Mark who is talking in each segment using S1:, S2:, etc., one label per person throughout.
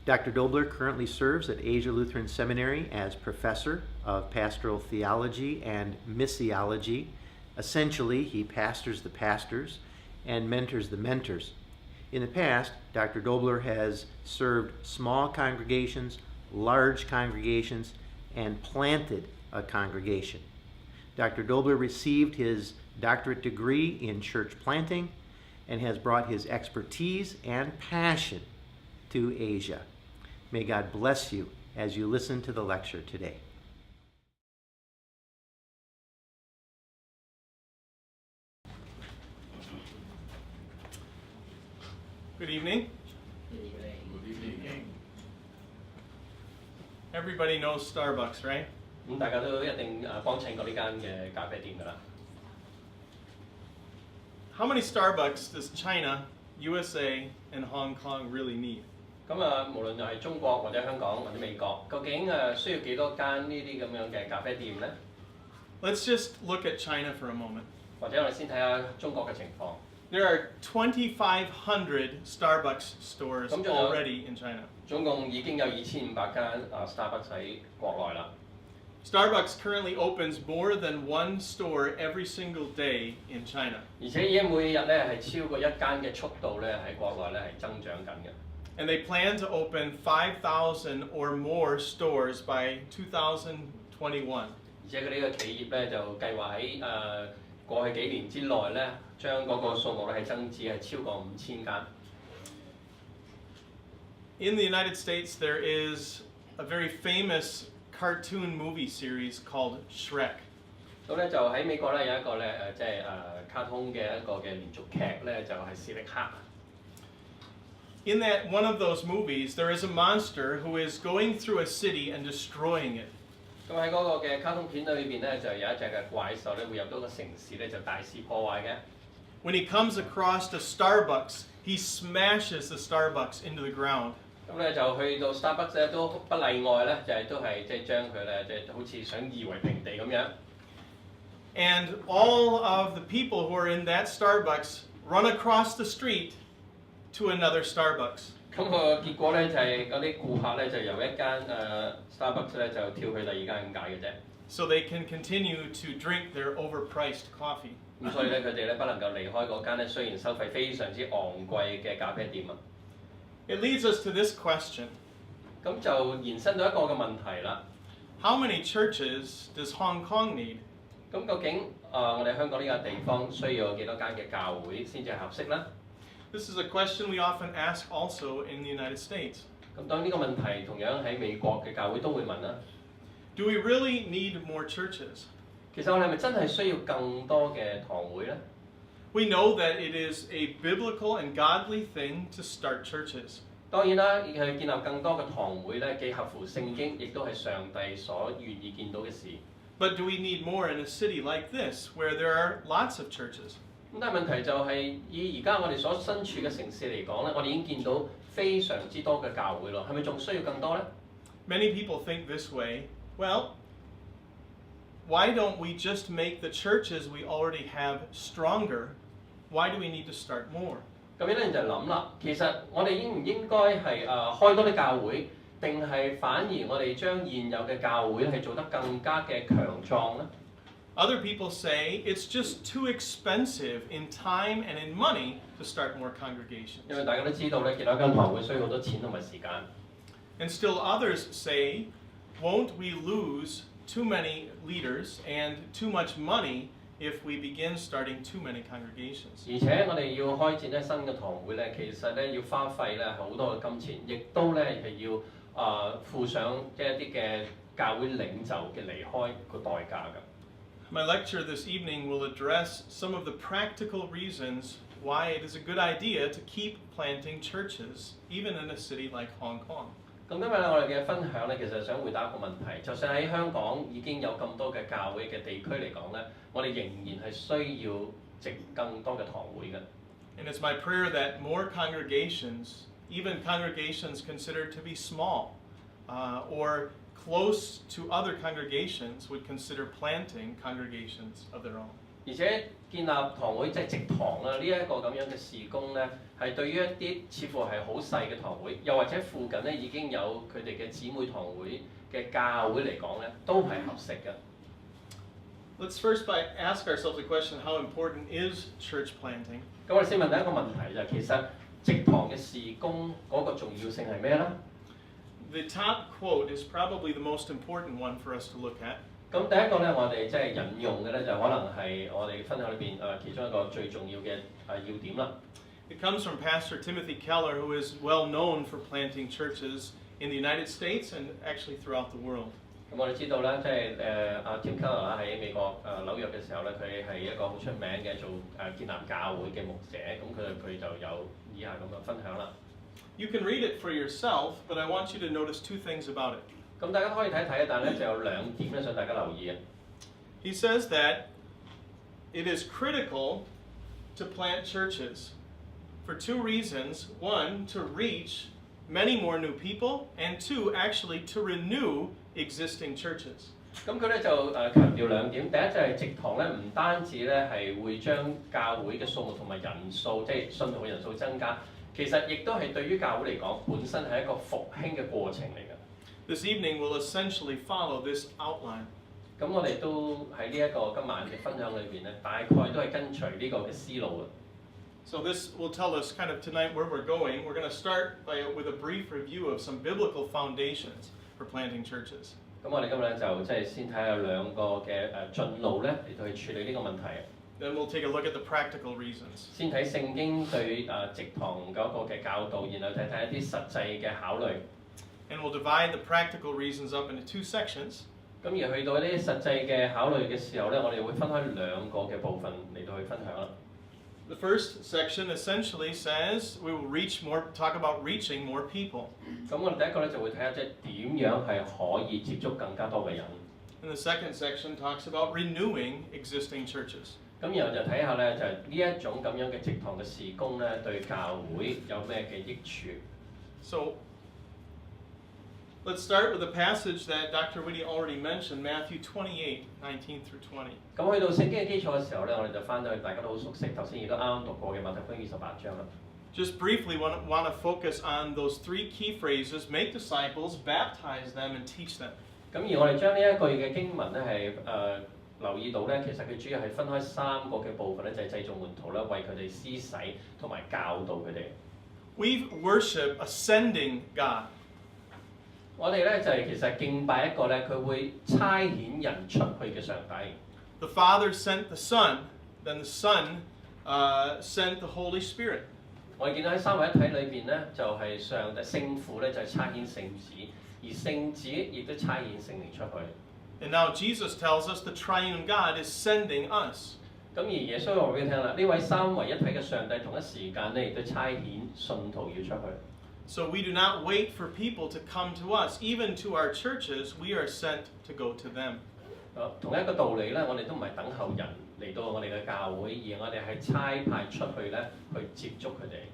S1: Dr. Doebler currently serves at Asia Lutheran Seminary as professor of pastoral theology and missiology. Essentially, he pastors the pastors and mentors the mentors. In the past, Dr. Doebler has served small congregations, large congregations, and planted a congregation. Dr. Doebler received his doctorate degree in church planting and has brought his expertise and passion to Asia. May God bless you as you listen to the lecture today.
S2: Good evening.
S3: Good evening.
S2: Everybody knows Starbucks, right?
S3: 咁大家都一定幫襯過呢間嘅咖啡店㗎啦。
S2: How many Starbucks does China, USA, and Hong Kong really need?
S3: 咁無論係中國或者香港或者美國，究竟需要幾多間呢啲咁樣嘅咖啡店咧？
S2: Let's just look at China for a moment.
S3: 或者我哋先睇下中國嘅情況。
S2: There are 2,500 Starbucks stores already in China.
S3: 總共已經有2500間Starbucks 喺國內啦。
S2: Starbucks currently opens more than one store every single day in China.
S3: 而且已經每日咧係超過一間嘅速度咧喺國內咧係增長緊嘅。
S2: And they plan to open 5,000 or more stores by 2021.
S3: 而且佢呢個企業咧就計劃喺過去幾年之內咧，將嗰個數目咧係增至係超過5000間。
S2: In the United States, there is a very famous cartoon movie series called Shrek.
S3: 咁咧就喺美國咧有一個咧即係卡通嘅一個嘅連續劇咧就係史力克。
S2: In that one of those movies, there is a monster who is going through a city and destroying it.
S3: 咁喺嗰個嘅卡通片裏邊咧，就有一隻嘅怪獸咧會入到個城市咧就大肆破壞嘅。
S2: When he comes across a Starbucks, he smashes the Starbucks into the ground.
S3: 咁咧就去到 Starbucks 咧都不例外咧，就係都係即係將佢咧即係好似想夷為平地咁樣。
S2: And all of the people who are in that Starbucks run across the street to another Starbucks.
S3: 咁個結果咧就係嗰啲顧客咧就由一間Starbucks 咧就跳去第二間咁解嘅啫。
S2: So they can continue to drink their overpriced coffee.
S3: 咁所以咧佢哋咧不能夠離開嗰間咧雖然收費非常之昂貴嘅咖啡店啊。
S2: It leads us to this question.
S3: 咁就延伸到一個嘅問題啦。
S2: How many churches does Hong Kong need?
S3: 咁究竟我哋香港呢個地方需要有幾多間嘅教會先至係合適咧？
S2: This is a question we often ask also in the United States.
S3: 咁當呢個問題同樣喺美國嘅教會都會問啦。
S2: Do we really need more churches?
S3: 其實我哋係咪真係需要更多嘅堂會咧？
S2: We know that it is a biblical and godly thing to start churches.
S3: 當然啦，去建立更多嘅堂會咧，既合乎聖經，亦都係上帝所願意見到嘅事。
S2: But do we need more in a city like this, where there are lots of churches?
S3: 咁但係問題就係以而家我哋所身處嘅城市嚟講咧，我哋已經見到非常之多嘅教會咯，係咪仲需要更多咧
S2: Many people think this way. Well, why don't we just make the churches we already have stronger? Why do we need to start more?
S3: 咁樣咧就諗啦，其實我哋應唔應該係開多啲教會，定係反而我哋將現有嘅教會係做得更加嘅強壯咧？
S2: Other people say it's just too expensive in time and in money to start more congregations.
S3: 因為大家都知道咧，其他間堂會需要好多錢同埋時間。
S2: And still others say, won't we lose too many leaders and too much money if we begin starting too many congregations?
S3: 而且我哋要開展咧新嘅堂會咧，其實咧要花費咧好多嘅金錢，亦都咧係要付上一啲嘅教會領袖嘅離開個代價㗎。
S2: My lecture this evening will address some of the practical reasons why it is a good idea to keep planting churches, even in a city like Hong Kong.
S3: 咁今日咧，我哋嘅分享咧，其實想回答一個問題，就算喺香港已經有咁多嘅教會嘅地區嚟講咧，我哋仍然係需要植更多嘅堂會嘅。
S2: And it's my prayer that more congregations, even congregations considered to be small, or close to other congregations, would consider planting congregations of their own.
S3: 而且建立堂會即係植堂啦，呢一個咁樣嘅事工咧，係對於一啲似乎係好細嘅堂會，又或者附近咧已經有佢哋嘅姊妹堂會嘅教會嚟講咧，都係合適嘅。
S2: Let's first ask ourselves the question, how important is church planting?
S3: 咁我哋先問第一個問題就係其實植堂嘅事工嗰個重要性係咩咧？
S2: The top quote is probably the most important one for us to look at.
S3: 咁第一個咧，我哋即係引用嘅咧，就可能係我哋分享裏邊其中一個最重要嘅要點啦。
S2: It comes from Pastor Timothy Keller, who is well known for planting churches in the United States and actually throughout the world.
S3: 咁我哋知道啦，即係阿 Tim Keller 啦喺美國紐約嘅時候咧，佢係一個好出名嘅做建立教會嘅牧者，咁佢就有以下咁嘅分享啦。
S2: You can read it for yourself, but I want you to notice two things about it.
S3: 咁大家可以睇睇，但係咧就有兩點咧想大家留意啊。
S2: He says that it is critical to plant churches for two reasons. One, to reach many more new people, and two, actually to renew existing churches.
S3: 咁佢咧就強調兩點，第一就係植堂咧唔單止咧係會將教會嘅數目同埋人數，即係信徒嘅人數增加，其實亦都係對於教會嚟講本身係一個復興嘅過程嚟嘅。
S2: This evening will essentially follow this outline.
S3: 咁我哋都喺呢一個今晚嘅分享裏邊咧，大概都係跟隨呢個嘅思路嘅。
S2: So this will tell us kind of tonight where we're going. We're going to start with a brief review of some biblical foundations for planting churches.
S3: 咁我哋今日咧就即係先睇下兩個嘅進路咧嚟到去處理呢個問題。
S2: Then we'll take a look at the practical reasons.
S3: 先睇聖經對植堂嗰個嘅教導，然後睇睇一啲實際嘅考慮。
S2: And we'll divide the practical reasons up into two sections.
S3: 咁而去到呢啲實際嘅考慮嘅時候咧，我哋會分開兩個嘅部分嚟到去分享啦。
S2: The first section essentially says we will talk about reaching more people.
S3: 咁我哋第一個咧就會睇下即係點樣係可以接觸更加多嘅人。
S2: And the second section talks about renewing existing churches.
S3: 咁然後就睇下咧就係呢一種咁樣嘅植堂嘅事工咧，對教會有咩嘅益處。
S2: So let's start with a passage that Dr. Whitty already mentioned, Matthew 28:19 through 20.
S3: 咁去到聖經嘅基礎嘅時候咧，我哋就翻到去大家都好熟悉，頭先亦都啱啱讀過嘅馬太福音28章啦。
S2: Just briefly want to focus on those three key phrases: make disciples, baptize them, and teach them.
S3: 咁而我哋將呢一句嘅經文咧係留意到咧，其實佢主要係分開三個嘅部分咧，就係製造門徒啦，為佢哋施洗同埋教導佢哋。
S2: We worship ascending God.
S3: 我哋咧就係其實敬拜一個咧，佢會差遣人出去嘅上帝。
S2: The Father sent the Son, then the Son sent the Holy Spirit.
S3: 我哋見到喺三位一體裏邊咧，就係上帝聖父咧就係差遣聖子，而聖子亦都差遣聖靈出去。
S2: And now Jesus tells us the triune God is sending us.
S3: 咁而耶穌話俾你聽啦，呢位三位一體嘅上帝同一時間咧亦都差遣信徒要出去。
S2: So we do not wait for people to come to us. Even to our churches, we are sent to go to them.
S3: 同一個道理咧，我哋都唔係等候人嚟到我哋嘅教會，而我哋係差派出去咧去接觸佢哋。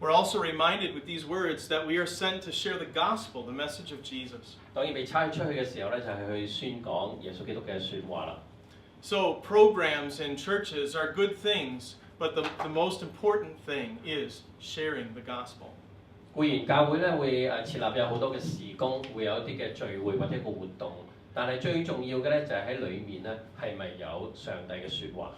S2: We're also reminded with these words that we are sent to share the gospel, the message of Jesus.
S3: 當然被差出去嘅時候咧，就係去宣講耶穌基督嘅説話啦。
S2: So programs in churches are good things, but the most important thing is sharing the gospel.
S3: 固然教會咧會設立有好多嘅事工，會有一啲嘅聚會或者一個活動，但係最重要嘅咧就係喺裡面咧係咪有上帝嘅説話。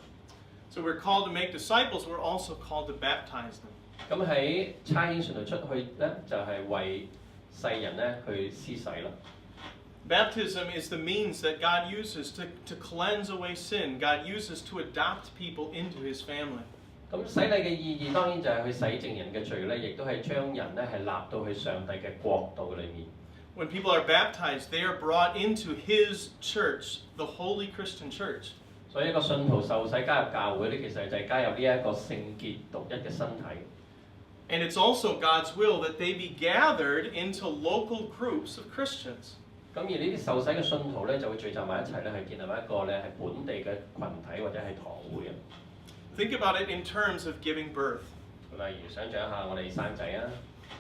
S2: So we're called to make disciples. We're also called to baptize them.
S3: 咁喺差遣信徒出去咧，就係為世人咧去施洗啦。
S2: Baptism is the means that God uses to cleanse away sin. God uses to adopt people into His family.
S3: 咁洗禮嘅意義當然就係去洗淨人嘅罪咧，亦都係將人咧係納到去上帝嘅國度裏面。
S2: When people are baptized, they are brought into His church, the holy Christian church.
S3: 所以一個信徒受洗加入教會咧，其實就係加入呢一個聖潔獨一嘅身體。
S2: And it's also God's will that they be gathered into local groups of Christians.
S3: 咁而呢啲受洗嘅信徒咧，就會聚集埋一齊咧，係建立一個咧係本地嘅群體或者係堂會啊。
S2: Think about it in terms of giving birth.
S3: 例如想像一下我哋生仔啊。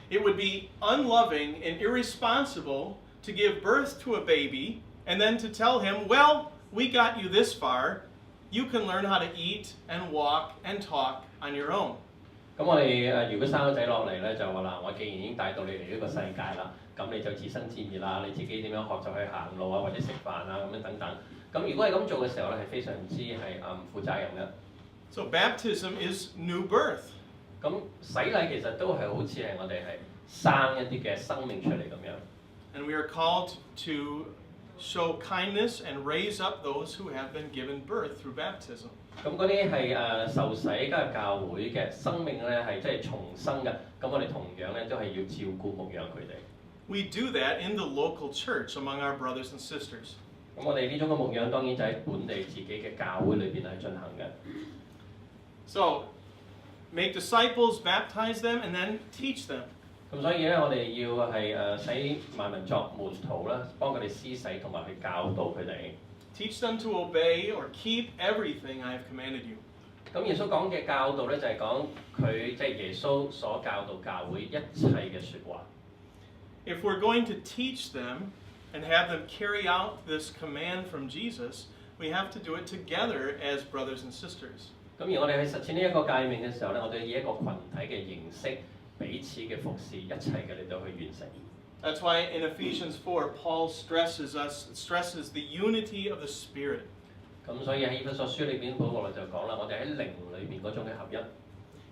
S2: It would be unloving and irresponsible to give birth to a baby and then to tell him, well, we got you this far, you can learn how to eat and walk and talk on your own.
S3: 咁我哋如果生個仔落嚟咧，就話啦，我既然已經帶到你嚟呢個世界啦，咁你就自生自滅啦，你自己點樣學就去行路啊，或者食飯啊咁樣等等。咁如果係咁做嘅時候咧，係非常之係唔負責任嘅。
S2: So baptism is new birth.
S3: 咁洗禮其實都係好似係我哋係生一啲嘅生命出嚟咁樣。
S2: And we are called to show kindness and raise up those who have been given birth through baptism.
S3: 咁嗰啲係受洗加入教會嘅生命咧，係即係重生嘅。咁我哋同樣咧都係要照顧牧養佢哋。
S2: We do that in the local church among our brothers and sisters.
S3: 咁我哋呢種嘅牧養當然就喺本地自己嘅教會裏邊係進行嘅。
S2: So, make disciples, baptize them, and then teach them.
S3: 咁所以咧，我哋要係使萬民作門徒啦，幫佢哋施洗同埋去教導佢哋。
S2: Teach them to obey or keep everything I have commanded you.
S3: 咁耶穌講嘅教導咧，就係講佢即係耶穌所教導教會一切嘅説話。
S2: If we're going to teach them and have them carry out this command from Jesus, we have to do it together as brothers and sisters.
S3: 咁而我哋去實踐呢一個誡命嘅時候咧，我哋以一個群體嘅形式，彼此嘅服侍，一齊嘅嚟到去完成。
S2: That's why in Ephesians 4, Paul stresses the unity of the Spirit.
S3: 咁所以喺以弗所書裏邊，保羅就講啦，我哋喺靈裏邊嗰種嘅合一。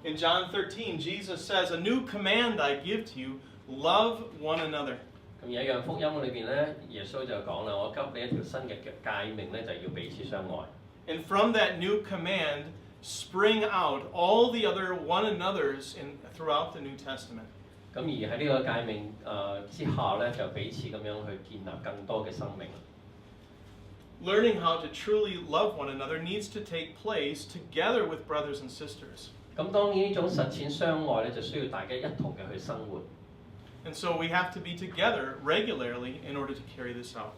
S2: In John 13, Jesus says, "A new command I give to you, love one another."
S3: 咁而喺約翰福音裏邊咧，耶穌就講啦，我給你一條新嘅誡命咧，就係要彼此相愛。
S2: And from that new command spring out all the other one another's throughout the New Testament.
S3: 咁而喺呢個誡命之下咧，就彼此咁樣去建立更多嘅生命。
S2: Learning how to truly love one another needs to take place together with brothers and sisters.
S3: 咁當然呢種實踐相愛咧，就需要大家一同嘅去生活。
S2: And so we have to be together regularly in order to carry this out.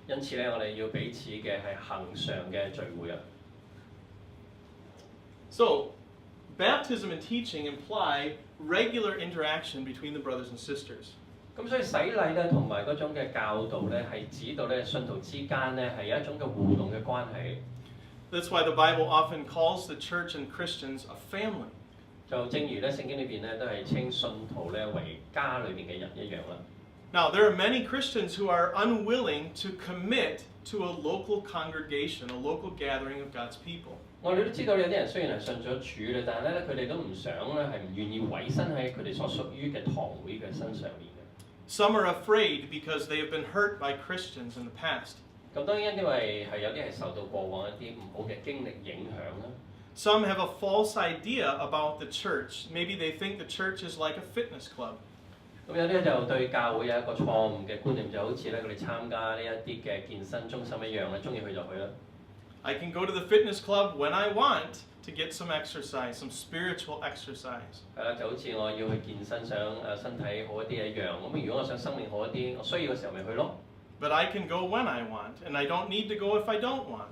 S3: 因此咧，我哋要彼此嘅係恆常嘅聚會啊。
S2: So, baptism and teaching imply regular interaction between the brothers and sisters.
S3: 咁所以洗禮咧同埋嗰種嘅教導咧，係指到咧信徒之間咧係有一種嘅互動嘅關係。
S2: That's why the Bible often calls the church and Christians a family.
S3: 就正如咧聖經裏邊咧都係稱信徒咧為家裏邊嘅人一樣啦。
S2: Now, there are many Christians who are unwilling to commit to a local congregation, a local gathering of God's people.
S3: 我哋都知道有啲人雖然係信咗主咧，但係咧佢哋都唔想咧係唔願意委身喺佢哋所屬於嘅堂會嘅身上面嘅。
S2: Some are afraid because they have been hurt by Christians in the past.
S3: 咁當然因為係有啲係受到過往一啲唔好嘅經歷影響啦。
S2: Some have a false idea about the church. Maybe they think the church is like a fitness club.
S3: 咁有啲就對教會有一個錯誤嘅觀念，就好似咧佢哋參加呢一啲嘅健身中心一樣咧，中意去就去啦。
S2: I can go to the fitness club when I want to get some exercise, some spiritual exercise.
S3: 係啦，就好似我要去健身，想身體好一啲一樣。咁如果我想生命好一啲，我需要嘅時候咪去咯。
S2: But I can go when I want, and I don't need to go if I don't want.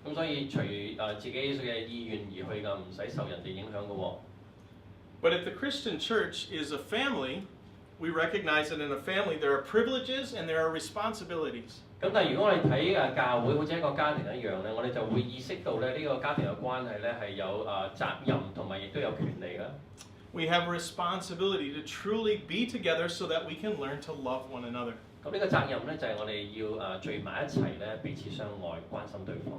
S3: 咁所以隨自己嘅意願而去㗎，唔使受人哋影響嘅喎。
S2: But if the Christian church is a family, we recognize that in a family there are privileges and there are responsibilities.
S3: 咁但係如果我哋睇教會好似一個家庭一樣咧，我哋就會意識到咧呢個家庭嘅關係咧係有責任同埋亦都有權利啦。
S2: We have a responsibility to truly be together so that we can learn to love one another.
S3: 咁呢個責任咧就係我哋要聚埋一齊咧，彼此相愛，關心對方。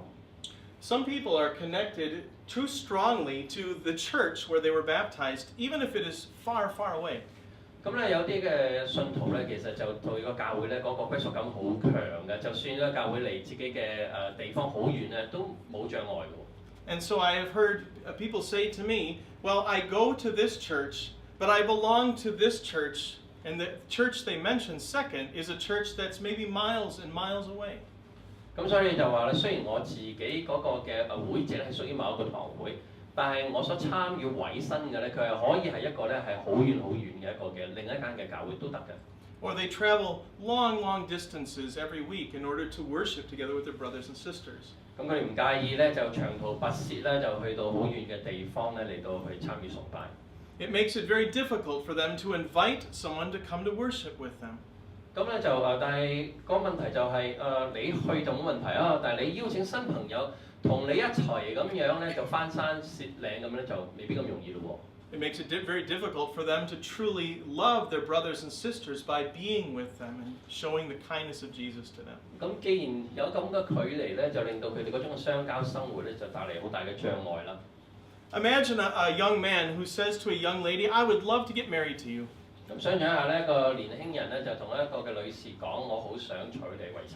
S2: Some people are connected too strongly to the church where they were baptized, even if it is far, far away.
S3: 咁咧有啲嘅信徒咧，其實就對個教會咧嗰個歸屬感好強嘅，就算咧教會離自己嘅地方好遠咧，都冇障礙嘅。
S2: And so I have heard people say to me, well, I go to this church, but I belong to this church, and the church they mention second is a church that's maybe miles and miles away.
S3: 咁所以就話咧，雖然我自己嗰個嘅會籍係屬於某一個堂會，但係我所參與委身嘅咧，佢係可以係一個咧係好遠好遠嘅一個嘅另一間嘅教會都得嘅。
S2: Or they travel long, long distances every week in order to worship together with their brothers and sisters.
S3: 咁佢哋唔介意咧，就長途跋涉咧，就去到好遠嘅地方咧嚟到去參與崇拜。
S2: It makes it very difficult for them to invite someone to come to worship with them.
S3: 咁咧就但係個問題就係你去就冇問題啊，但係你邀請新朋友同你一齊咁樣咧，就翻山涉嶺咁咧，就未必咁容易咯喎。
S2: It makes it very difficult for them to truly love their brothers and sisters by being with them and showing the kindness of Jesus to them.
S3: 咁既然有咁嘅距離咧，就令到佢哋嗰種嘅相交生活咧，就帶嚟好大嘅障礙啦。
S2: Imagine a young man who says to a young lady, "I would love to get married to you."
S3: 咁想像一下呢個年輕人咧就同一個嘅女士講：我好想娶你為妻。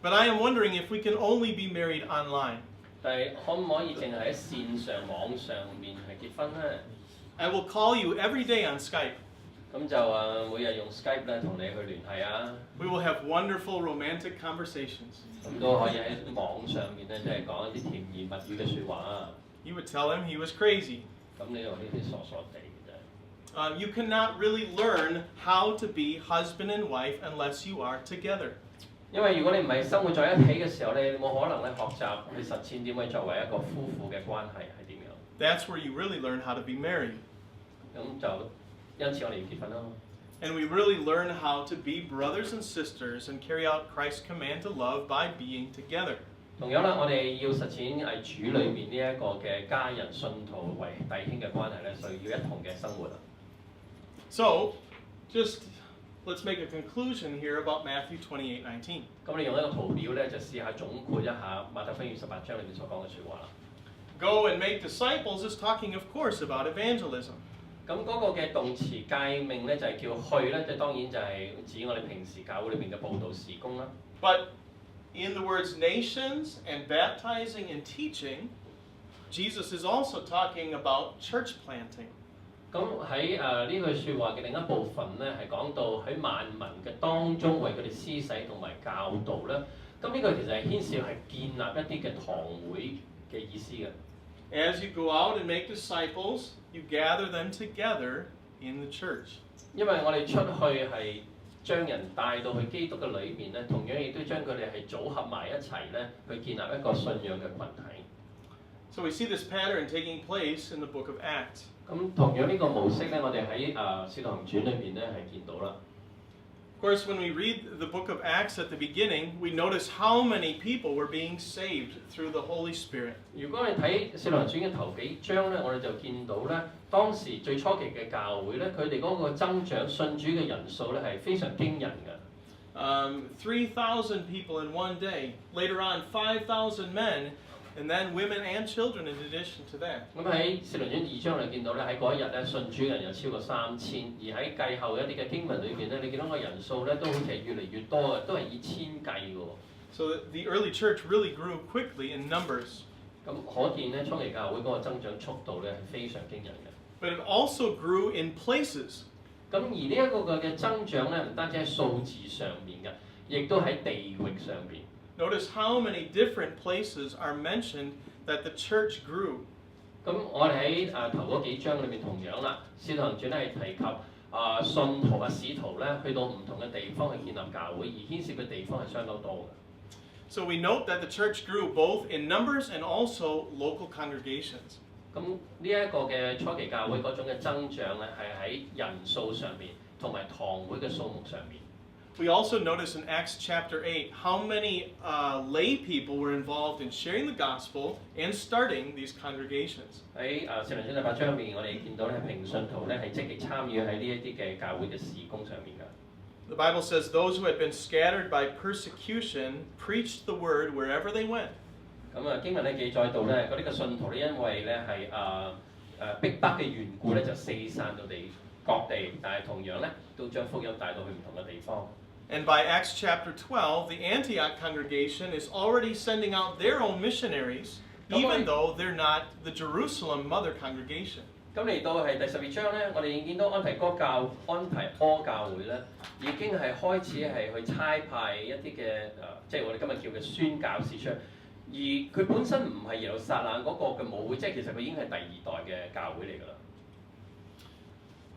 S2: But I am wondering if we can only be married online.
S3: 但係可唔可以淨係喺線上網上面係結婚咧？
S2: I will call you every day on Skype.
S3: 咁就每日用 Skype 咧同你去聯繫啊。
S2: We will have wonderful romantic conversations.
S3: 咁都可以喺網上面咧，即係講一啲甜言蜜語嘅説話啊。
S2: You would tell him he was crazy.
S3: 咁你用呢啲傻傻地嘅啫。
S2: You cannot really learn how to be husband and wife unless you are together.
S3: 因為如果你唔係生活在一起嘅時候，你冇可能咧學習去實踐點樣作為一個夫婦嘅關係係點樣。
S2: That's where you really learn how to be married.
S3: 咁就因此我哋要結婚咯。
S2: And we really learn how to be brothers and sisters and carry out Christ's command to love by being together.
S3: 同樣啦，我哋要實踐喺主裏面呢一個嘅家人信徒為弟兄嘅關係咧，所以要一同嘅生活啊。
S2: So, just let's make a conclusion here about Matthew 28:19.
S3: 咁你用一個圖表咧，就試下總括一下馬太福音28章裏面所講嘅説話啦。
S2: Go and make disciples is talking, of course, about evangelism.
S3: 咁嗰個嘅動詞誡命咧，就係叫去咧，就當然就係指我哋平時教會裏面嘅佈道事工啦。
S2: But in the words nations and baptizing and teaching, Jesus is also talking about church planting.
S3: 咁喺呢句説話嘅另一部分咧，係講到喺萬民嘅當中為佢哋施洗同埋教導咧。咁呢個其實係牽涉係建立一啲嘅堂會嘅意思嘅。
S2: As you go out and make disciples, you gather them together in the church.
S3: 因為我哋出去係將人帶到去基督嘅裏面咧，同樣亦都將佢哋係組合埋一齊咧，去建立一個信仰嘅群體。
S2: So we see this pattern taking place in the book of Acts.
S3: 咁同樣呢個模式咧，我哋喺使徒行傳裏邊咧係見到啦。
S2: Of course, when we read the book of Acts at the beginning, we notice how many people were being saved through the Holy Spirit.
S3: 如果你睇使徒行傳嘅頭幾章咧，我哋就見到咧，當時最初期嘅教會咧，佢哋嗰個增長信主嘅人數咧係非常驚人嘅。
S2: 3,000 people in one day. Later on, 5,000 men, and then women and children in addition to that.
S3: 咁喺使徒行傳2章你見到咧，喺嗰一日咧信主嘅人有超過3000，而喺繼後一啲嘅經文裏邊咧，你見到個人數咧都好似係越嚟越多嘅，都係以千計嘅喎。
S2: So the early church really grew quickly in numbers.
S3: 咁可見咧，初期教會嗰個增長速度咧係非常驚人嘅。
S2: But it also grew in places.
S3: 咁而呢一個嘅增長咧，唔單止喺數字上面嘅，亦都喺地域上邊。
S2: Notice how many different places are mentioned that the church grew.
S3: 咁我哋喺頭嗰幾章裏面同樣啦，使徒行傳咧係提及信徒啊使徒咧去到唔同嘅地方去建立教會，而牽涉嘅地方係相當多嘅。
S2: So we note that the church grew both in numbers and also local congregations.
S3: 咁呢一個嘅初期教會嗰種嘅增長咧，係喺人數上面同埋堂會嘅數目上面。
S2: We also notice in Acts chapter 8 how many lay people were involved in sharing the gospel and starting these congregations.
S3: 喺使徒行傳8章入面，我哋見到咧平信徒咧係積極參與喺呢一啲嘅教會嘅事工上面㗎。
S2: The Bible says those who had been scattered by persecution preached the word wherever they went.
S3: 咁經文咧記載到咧嗰啲嘅信徒咧，因為咧係逼迫嘅緣故咧，就四散到各地，但係同樣咧都將福音帶到去唔同嘅地方。
S2: And by Acts chapter 12, the Antioch congregation is already sending out their own missionaries, even though they're not the Jerusalem mother congregation.
S3: 咁嚟到係第12章咧，我哋已經見到安提柯教會咧，已經係開始係去差派一啲嘅即係我哋今日叫嘅宣教士出，而佢本身唔係耶路撒冷嗰個嘅母會，即係其實佢已經係第2代嘅教會嚟㗎啦。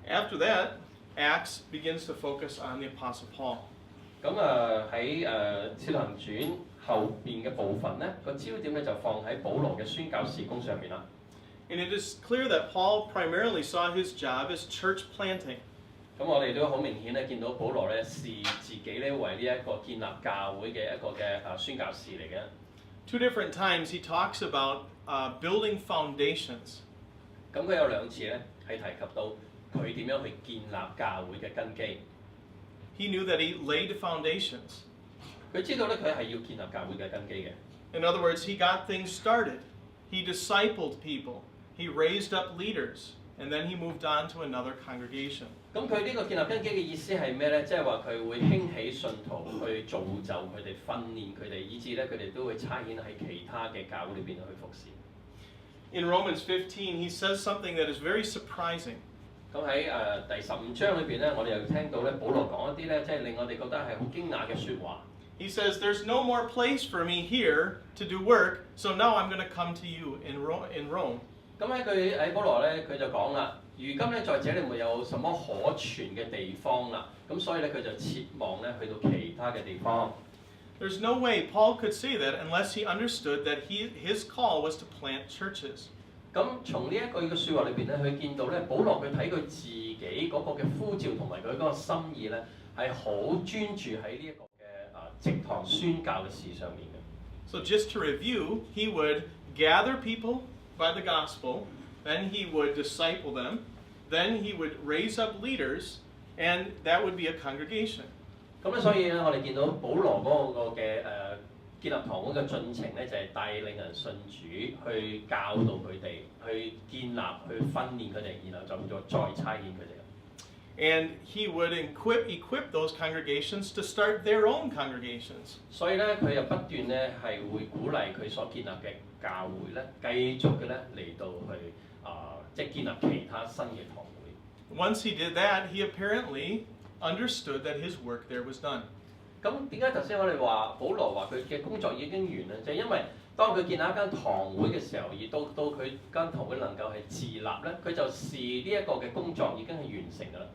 S2: After that, Acts begins to focus on the Apostle Paul.
S3: 咁喺使徒行傳後邊嘅部分咧，個焦點咧就放喺保羅嘅宣教事工上面啦。
S2: And it is clear that Paul primarily saw his job as church planting.
S3: 咁我哋都好明顯咧，見到保羅咧視自己咧為呢一個建立教會嘅一個嘅宣教士嚟嘅。
S2: Two different times he talks about building foundations.
S3: 咁佢有兩次咧係提及到佢點樣去建立教會嘅根基。
S2: He knew that he laid foundations.
S3: 佢知道咧佢係要建立教會嘅根基嘅。
S2: In other words, he got things started. He discipled people. He raised up leaders. And then he moved on to another congregation.
S3: 咁佢呢個建立根基嘅意思係咩咧？即係話佢會興起信徒去造就佢哋、訓練佢哋，以致咧佢哋都會差遣喺其他嘅教會裏邊去服侍。
S2: In Romans 15, he says something that is very surprising.
S3: 咁喺第15章裏邊咧，我哋又聽到咧，保羅講一啲咧，即係令我哋覺得係好驚訝嘅説話。
S2: He says, "There's no more place for me here to do work, so now I'm going to come to you in Rome."
S3: 咁喺保羅咧，佢就講啦，如今咧在這裡沒有什麼可存嘅地方啦，咁所以咧佢就切望咧去到其他嘅地方。
S2: There's no way Paul could say that unless he understood that his call was to plant churches.
S3: 咁從呢一句嘅説話裏邊咧，佢見到咧，保羅佢睇佢自己嗰個嘅呼召同埋佢嗰個心意咧，係好專注喺呢一個嘅植堂宣教嘅事上面嘅。
S2: So just to review, he would gather people by the gospel, then he would disciple them, then he would raise up leaders, and that would be a congregation.
S3: 咁咧，所以咧，我哋見到保羅嗰個嘅建立堂會嘅進程咧，就係帶領人信主，去教導佢哋，去建立、去訓練佢哋，然後就再差遣佢哋。
S2: And he would equip those congregations to start their own congregations.
S3: 所以咧，佢又不斷咧係會鼓勵佢所建立嘅教會咧，繼續嘅咧嚟到去即係建立其他新嘅堂會。
S2: Once he did that, he apparently understood that his work there was done.
S3: 咁點解頭先我哋話保羅話佢嘅工作已經完咧？就係因為當佢建立一間堂會嘅時候，而到佢間堂會能夠係自立咧，佢就視呢一個嘅工作已經係完成㗎啦。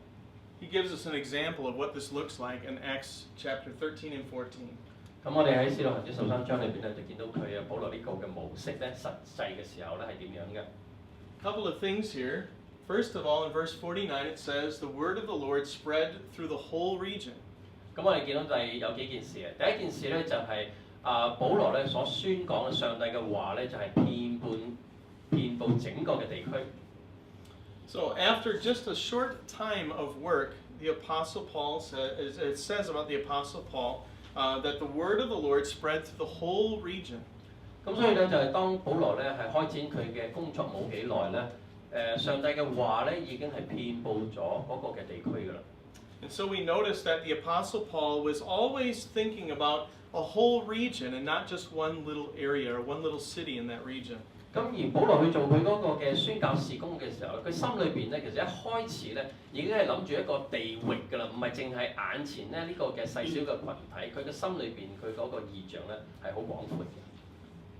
S2: He gives us an example of what this looks like in Acts chapter 13 and 14.
S3: 咁我哋喺《使徒行傳》13章裏邊咧，就見到佢保羅呢個嘅模式咧，實際嘅時候咧係點樣嘅？
S2: Couple of things here. First of all, in verse 49, it says, "The word of the Lord spread through the whole region."
S3: 咁我哋見到有幾件事嘅。第一件事咧就係保羅咧所宣講嘅上帝嘅話咧，就係遍佈整個嘅地區。
S2: So after just a short time of work, the Apostle Paul says about the Apostle Paul that the word of the Lord spread through the whole region.
S3: 咁所以咧就係當保羅咧係開展佢嘅工作冇幾耐咧，上帝嘅話咧已經係遍佈咗嗰個嘅地區㗎啦。
S2: And so we notice that the Apostle Paul was always thinking about a whole region and not just one little area or one little city in that region.
S3: 咁而保羅去做佢嗰個嘅宣教事工嘅時候，佢心裏邊咧其實一開始咧已經係諗住一個地域㗎啦，唔係淨係眼前咧呢個嘅細小嘅群體，佢嘅心裏邊佢嗰個意象咧係好廣闊嘅。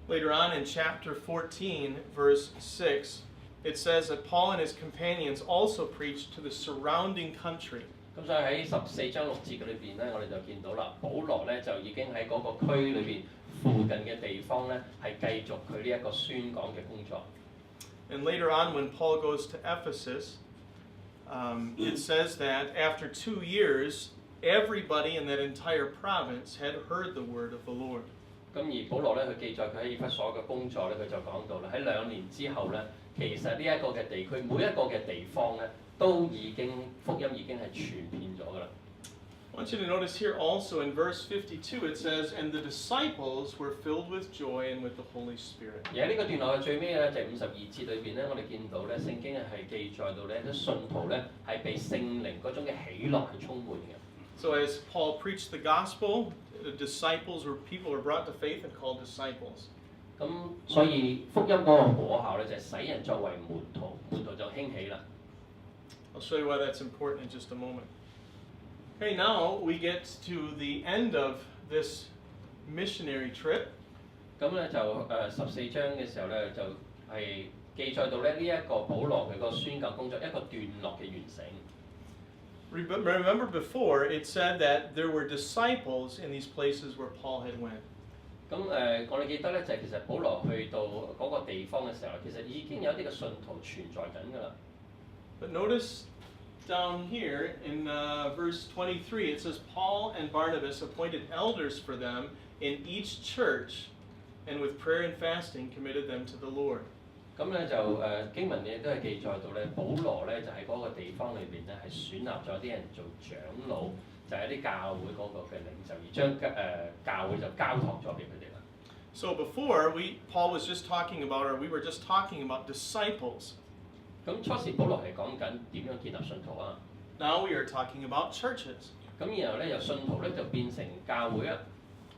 S2: Later on in chapter 14, verse 6, it says that Paul and his companions also preached to the surrounding country.
S3: 咁所以喺14章6節嘅裏邊咧，我哋就見到啦，保羅咧就已經喺嗰個區裏邊附近嘅地方咧，係繼續佢呢一個宣講嘅工作。
S2: And later on, when Paul goes to Ephesus, it says that after 2 years, everybody in that entire province had heard the word of the Lord.
S3: 咁而保羅咧，佢記載佢喺以弗所嘅工作咧，佢就講到啦，喺2年之後咧，其實呢一個嘅地區，每一個嘅地方咧，都已經福音已經係傳遍咗㗎啦。
S2: I want you to notice here also in verse 52 it says, "And the disciples were filled with joy and with the Holy Spirit."
S3: 而喺呢個段落嘅最尾咧，就係52節裏邊咧，我哋見到咧，聖經係記載到咧，啲信徒咧係被聖靈嗰種嘅喜樂係充滿嘅。
S2: So as Paul preached the gospel, the disciples or people were brought to faith and called disciples.
S3: 咁所以福音嗰個果效咧，就係使人作為門徒，門徒就興起啦。
S2: I'll show you why that's important in just a moment. Okay, now we get to the end of this missionary trip.
S3: 咁咧就14章嘅時候咧，就係記載到咧呢一個保羅佢個宣教工作一個段落嘅完成。
S2: Remember before it said that there were disciples in these places where Paul had went.
S3: 咁我哋記得咧就係其實保羅去到嗰個地方嘅時候，其實已經有啲嘅信徒存在緊㗎啦。
S2: But notice down here in verse 23, it says, Paul and Barnabas appointed elders for them in each church and with prayer and fasting committed them to the Lord.
S3: 咁咧就經文亦都係記載到咧，保羅咧就喺嗰個地方裏邊咧係選立咗啲人做長老，就係一啲教會嗰個嘅領袖，而將教會就交託咗俾佢哋啦。
S2: So before Paul was just talking about, or we were just talking about disciples.
S3: 咁初時保羅係講緊點樣建立信徒啊。
S2: Now we are talking about churches.
S3: 咁然後咧由信徒咧就變成教會啊。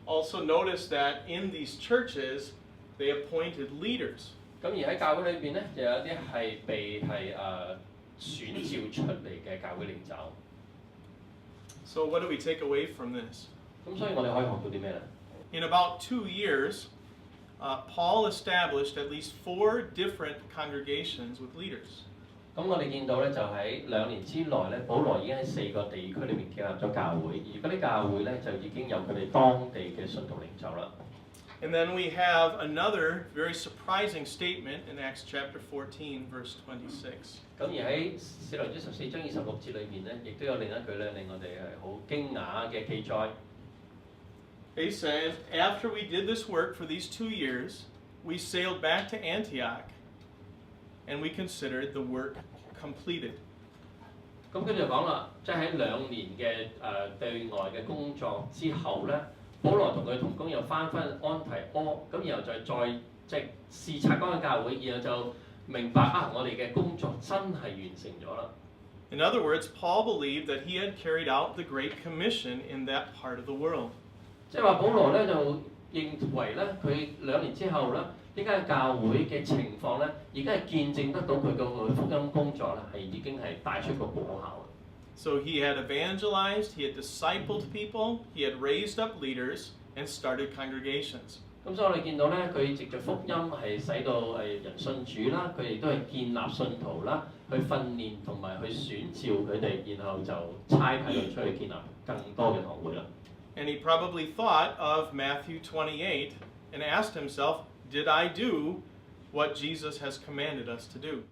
S2: Also notice that in these churches they appointed leaders.
S3: 咁而喺教會裏邊咧，就有啲係被選召出嚟嘅教會領袖。
S2: So what do we take away from this?
S3: 咁所以我哋可以學到啲咩咧？
S2: In about 2 years, Paul established at least 4 different congregations with leaders.
S3: 咁我哋見到咧，就喺2年之內咧，保羅已經喺4個地區裏面建立咗教會，而嗰啲教會咧就已經有佢哋當地嘅信徒領袖啦。
S2: And then we have another very surprising statement in Acts chapter 14, verse 26.
S3: 咁而喺使徒行傳14章26節裏面咧，亦都有另一句咧令我哋係好驚訝嘅記載。
S2: They said, after we did this work for these 2 years, we sailed back to Antioch, and we considered the work completed.
S3: 咁佢就講啦，即係喺2年嘅對外嘅工作之後咧，保羅同佢同工又翻安提阿，咁然後再即係視察嗰個教會，然後就明白我哋嘅工作真係完成咗啦。
S2: In other words, Paul believed that he had carried out the Great Commission in that part of the world.
S3: 即係話保羅咧就認為咧，佢2年之後咧，呢間教會嘅情況咧，已經係見證得到佢個福音工作啦，係已經係帶出個果效。
S2: So he had evangelized, he had discipled people, he had raised up leaders, and started congregations.
S3: 咁所以我哋見到咧，佢藉著福音係使到人信主啦，佢亦都係建立信徒啦，去訓練同埋去選召佢哋，然後就差派佢出去建立更多嘅堂會啦。
S2: And he probably thought of Matthew 28 and asked himself, did I do what Jesus has commanded us to do?